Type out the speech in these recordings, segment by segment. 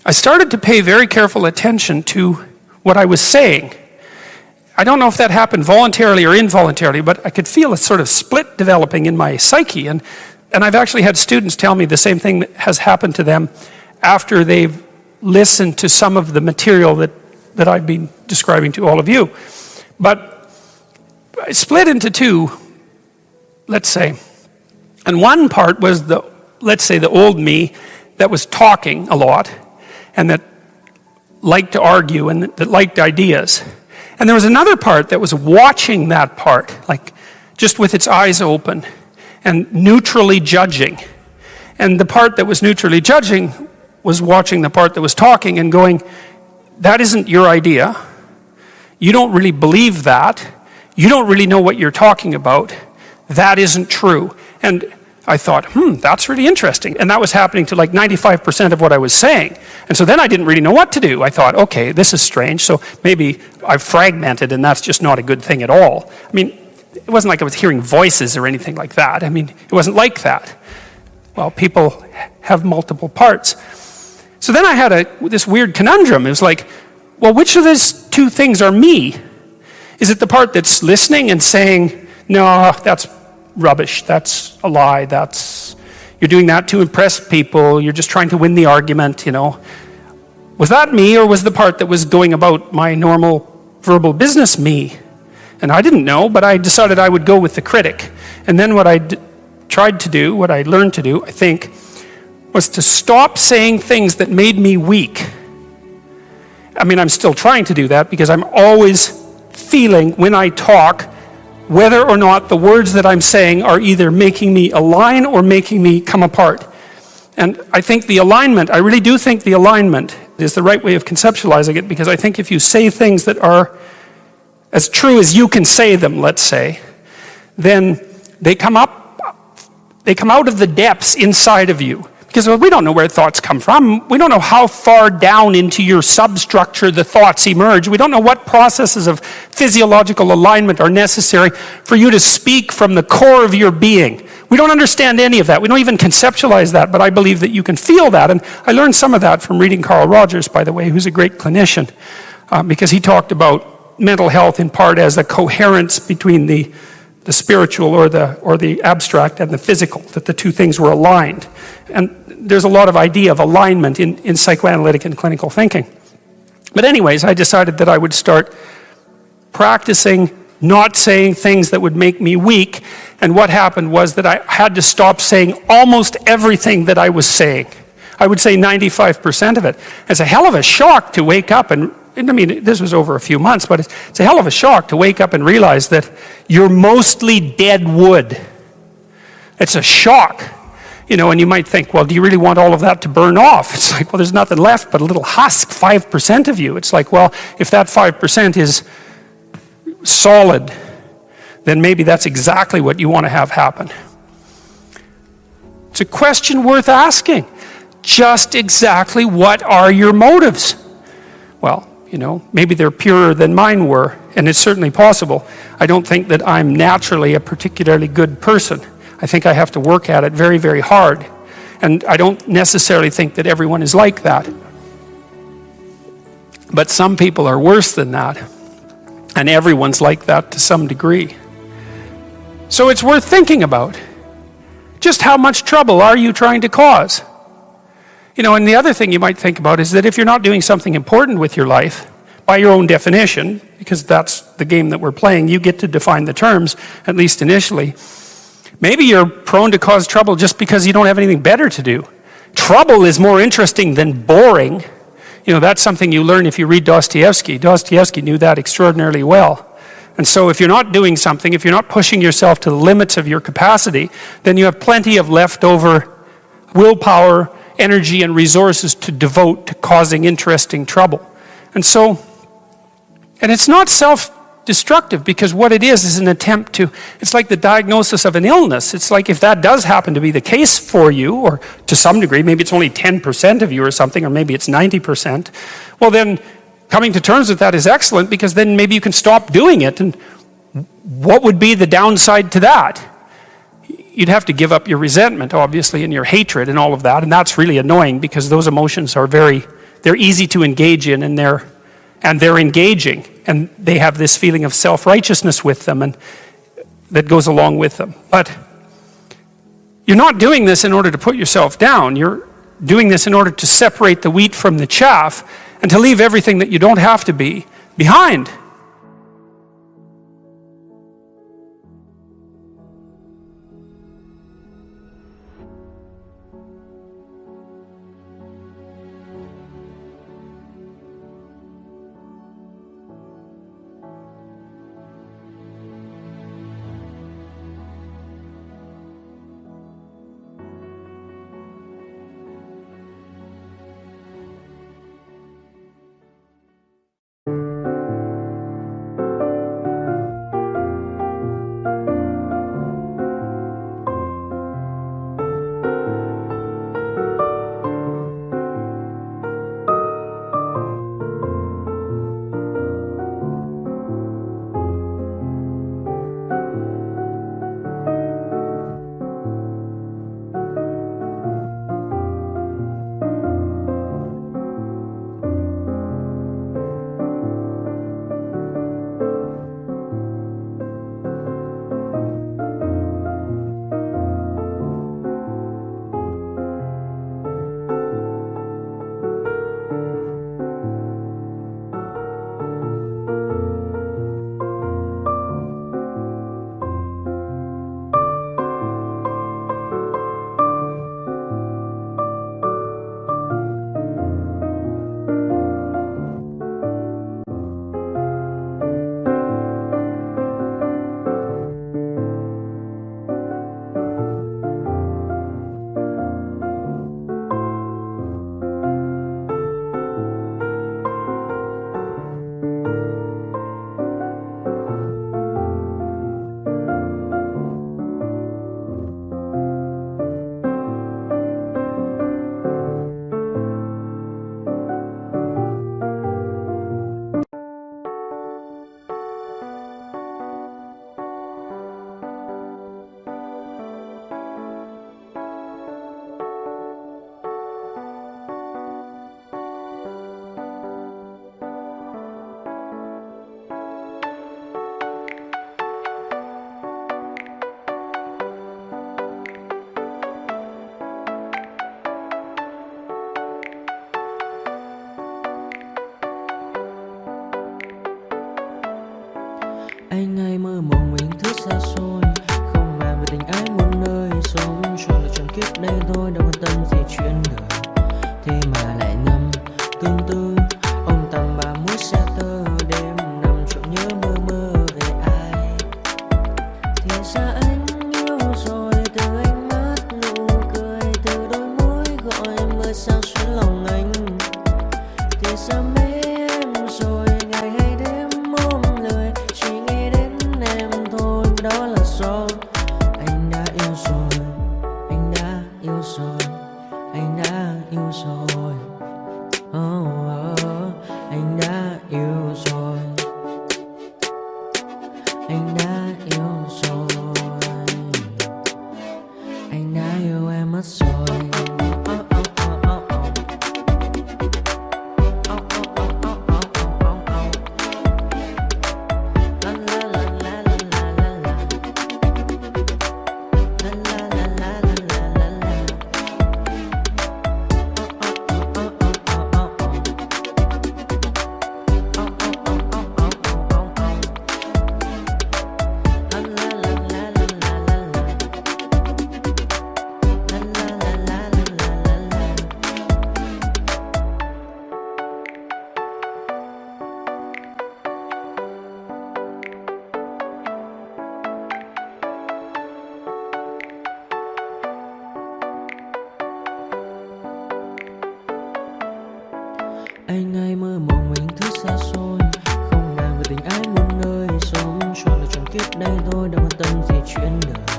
I started to pay very careful attention to what I was saying. I don't know if that happened voluntarily or involuntarily, but I could feel a sort of split developing in my psyche. And I've actually had students tell me the same thing that has happened to them after they've listened to some of the material that I've been describing to all of you. But I split into two, let's say. And one part was the old me that was talking a lot and that liked to argue and that liked ideas. And there was another part that was watching that part, like just with its eyes open and neutrally judging. And the part that was neutrally judging was watching the part that was talking and going, that isn't your idea. You don't really believe that. You don't really know what you're talking about. That isn't true. And I thought, that's really interesting. And that was happening to like 95% of what I was saying. And so then I didn't really know what to do. I thought, okay, this is strange. So maybe I've fragmented and that's just not a good thing at all. I mean, it wasn't like I was hearing voices or anything like that. I mean, it wasn't like that. Well, people have multiple parts. So then I had this weird conundrum. It was like, well, which of these two things are me? Is it the part that's listening and saying, no, that's rubbish, that's a lie, you're doing that to impress people, you're just trying to win the argument, Was that me, or was the part that was going about my normal verbal business me? And I didn't know, but I decided I would go with the critic. And then what I tried to do, what I learned to do, I think, was to stop saying things that made me weak. I mean, I'm still trying to do that because I'm always feeling when I talk whether or not the words that I'm saying are either making me align or making me come apart. And I think the alignment, I really do think the alignment is the right way of conceptualizing it, because I think if you say things that are as true as you can say them, let's say, then they come out of the depths inside of you. Because we don't know where thoughts come from. We don't know how far down into your substructure the thoughts emerge. We don't know what processes of physiological alignment are necessary for you to speak from the core of your being. We don't understand any of that. We don't even conceptualize that, but I believe that you can feel that. And I learned some of that from reading Carl Rogers, by the way, who's a great clinician, because he talked about mental health in part as a coherence between the spiritual or the abstract and the physical, that the two things were aligned. And there's a lot of idea of alignment in psychoanalytic and clinical thinking. But anyways, I decided that I would start practicing not saying things that would make me weak. And what happened was that I had to stop saying almost everything that I was saying. I would say 95% of it. It's a hell of a shock to wake up and I mean, this was over a few months, but it's a hell of a shock to wake up and realize that you're mostly dead wood. It's a shock, and you might think, well, do you really want all of that to burn off? It's like, well, there's nothing left but a little husk, 5% of you. It's like, well, if that 5% is solid, then maybe that's exactly what you want to have happen. It's a question worth asking. Just exactly what are your motives? Well, maybe they're purer than mine were, and it's certainly possible. I don't think that I'm naturally a particularly good person. I think I have to work at it very, very hard. And I don't necessarily think that everyone is like that. But some people are worse than that. And everyone's like that to some degree. So it's worth thinking about. Just how much trouble are you trying to cause? And the other thing you might think about is that if you're not doing something important with your life, by your own definition, because that's the game that we're playing, you get to define the terms, at least initially, maybe you're prone to cause trouble just because you don't have anything better to do. Trouble is more interesting than boring. That's something you learn if you read Dostoevsky. Dostoevsky knew that extraordinarily well. And so if you're not doing something, if you're not pushing yourself to the limits of your capacity, then you have plenty of leftover willpower, energy, and resources to devote to causing interesting trouble. And it's not self-destructive, because what it is an attempt to, it's like the diagnosis of an illness. It's like if that does happen to be the case for you, or to some degree, maybe it's only 10% of you or something, or maybe it's 90%, well then coming to terms with that is excellent, because then maybe you can stop doing it. And what would be the downside to that? You'd have to give up your resentment, obviously, and your hatred and all of that, and that's really annoying because those emotions are very they're easy to engage in, and they're engaging, and they have this feeling of self-righteousness with them, and that goes along with them. But you're not doing this in order to put yourself down. You're doing this in order to separate the wheat from the chaff, and to leave everything that you don't have to be behind. Anh hay mơ mộng mình thức xa xôi, không màng về tình ái muôn nơi, sống cho là trọn kiếp đây thôi, đâu quan tâm gì chuyện đời. Thế mà lại ngâm tương tư ông tầm bà mũi xe tơ, đêm nằm trộm nhớ mơ mơ về ai. Thì ra anh yêu rồi, từ ánh mắt nụ cười, từ đôi môi gọi mưa sao xuyến lòng anh. Thì ra mê em rồi, ngày hay đêm ôm lời, chỉ nghĩ đến em thôi, đó là do anh đã yêu rồi, anh đã yêu rồi, anh đã yêu rồi. Anh đã yêu rồi, anh đã yêu rồi, anh đã yêu em mất rồi. Anh hay mơ mộng mình thức xa xôi, không màng về tình ái muôn nơi, sống cho là trọn kiếp đây thôi, đâu quan tâm gì chuyện đời.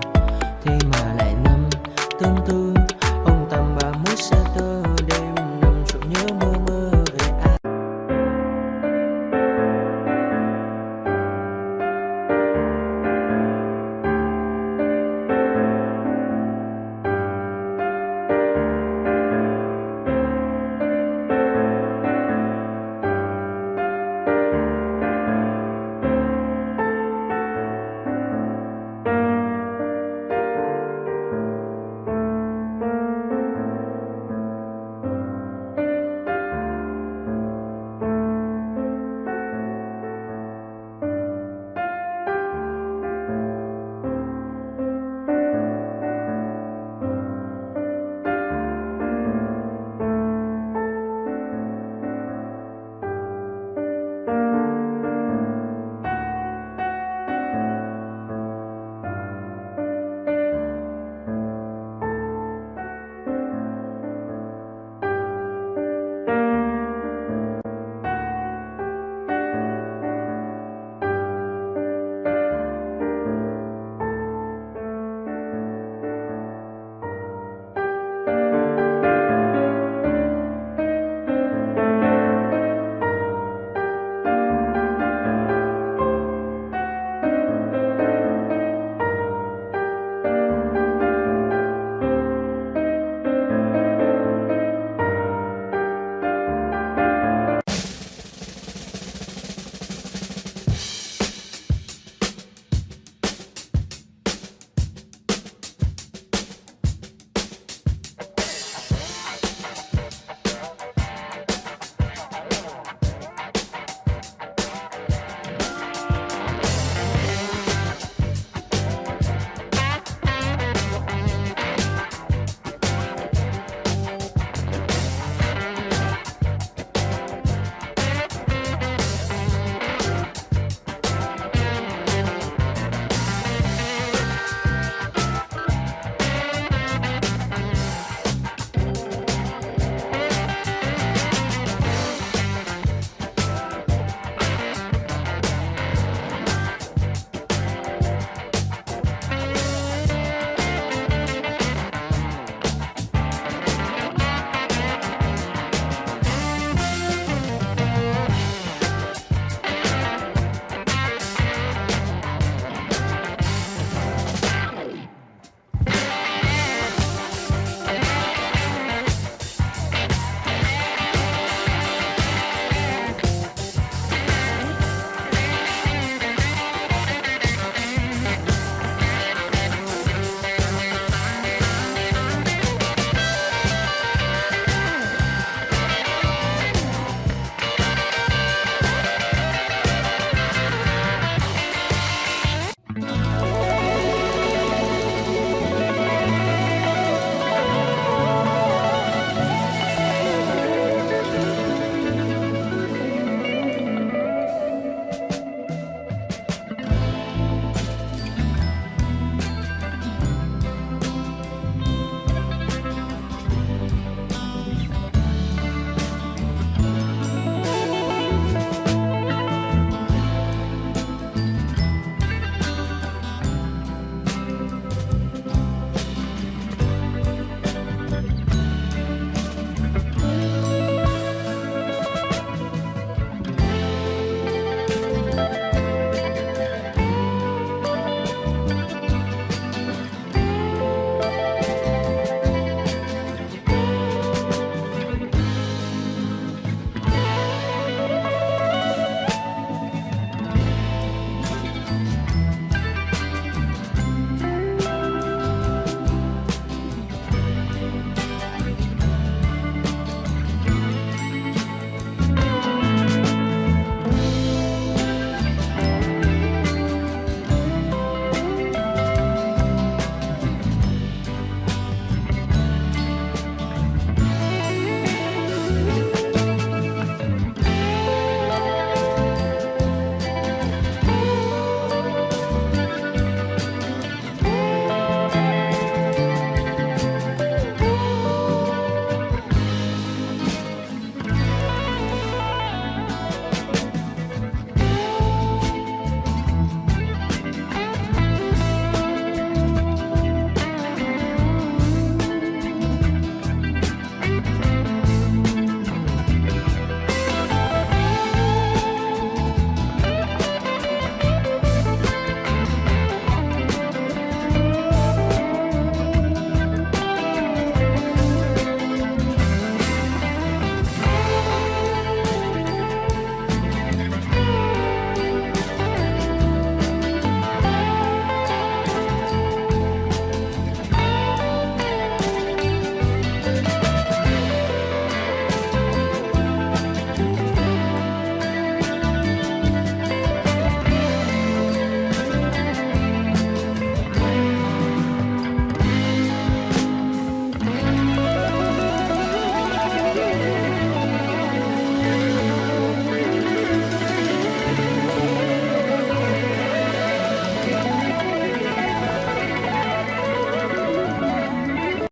Thế mà